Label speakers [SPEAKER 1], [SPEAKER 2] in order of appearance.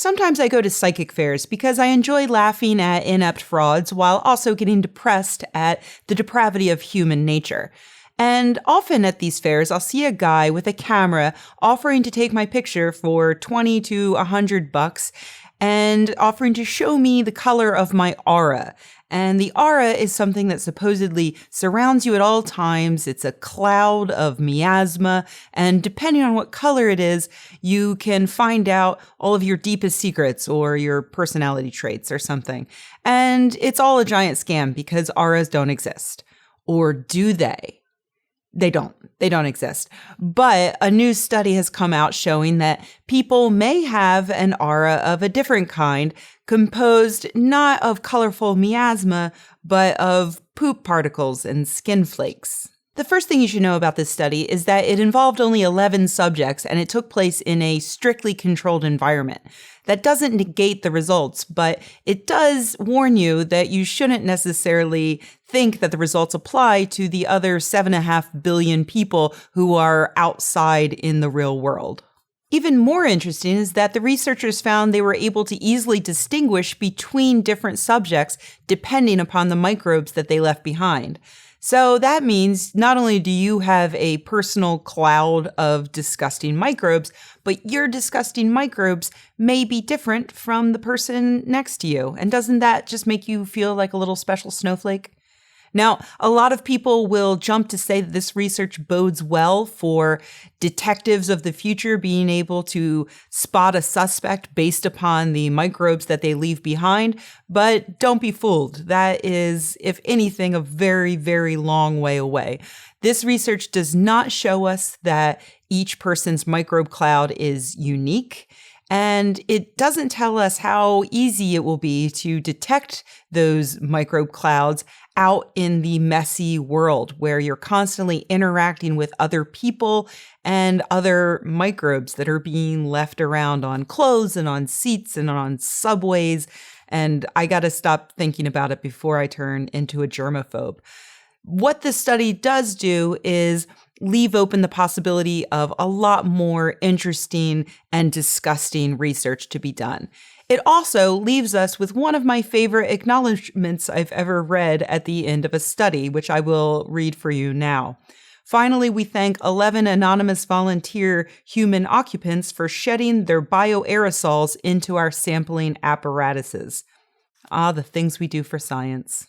[SPEAKER 1] Sometimes I go to psychic fairs because I enjoy laughing at inept frauds while also getting depressed at the depravity of human nature. And often at these fairs, I'll see a guy with a camera offering to take my picture for 20 to $100 and offering to show me the color of my aura. And the aura is something that supposedly surrounds you at all times. It's a cloud of miasma, and depending on what color it is, you can find out all of your deepest secrets or your personality traits or something. And it's all a giant scam because auras don't exist. Or do they? They don't. They don't exist. But a new study has come out showing that people may have an aura of a different kind, composed not of colorful miasma, but of poop particles and skin flakes. The first thing you should know about this study is that it involved only 11 subjects and it took place in a strictly controlled environment. That doesn't negate the results, but it does warn you that you shouldn't necessarily think that the results apply to the other 7.5 billion people who are outside in the real world. Even more interesting is that the researchers found they were able to easily distinguish between different subjects depending upon the microbes that they left behind. So that means not only do you have a personal cloud of disgusting microbes, but your disgusting microbes may be different from the person next to you. And doesn't that just make you feel like a little special snowflake? Now, a lot of people will jump to say that this research bodes well for detectives of the future being able to spot a suspect based upon the microbes that they leave behind. But don't be fooled. That is, if anything, a very, very long way away. This research does not show us that each person's microbe cloud is unique. And it doesn't tell us how easy it will be to detect those microbe clouds out in the messy world where you're constantly interacting with other people and other microbes that are being left around on clothes and on seats and on subways. And I got to stop thinking about it before I turn into a germaphobe. What this study does do is leave open the possibility of a lot more interesting and disgusting research to be done. It also leaves us with one of my favorite acknowledgments I've ever read at the end of a study, which I will read for you now. Finally, we thank 11 anonymous volunteer human occupants for shedding their bioaerosols into our sampling apparatuses. Ah, the things we do for science.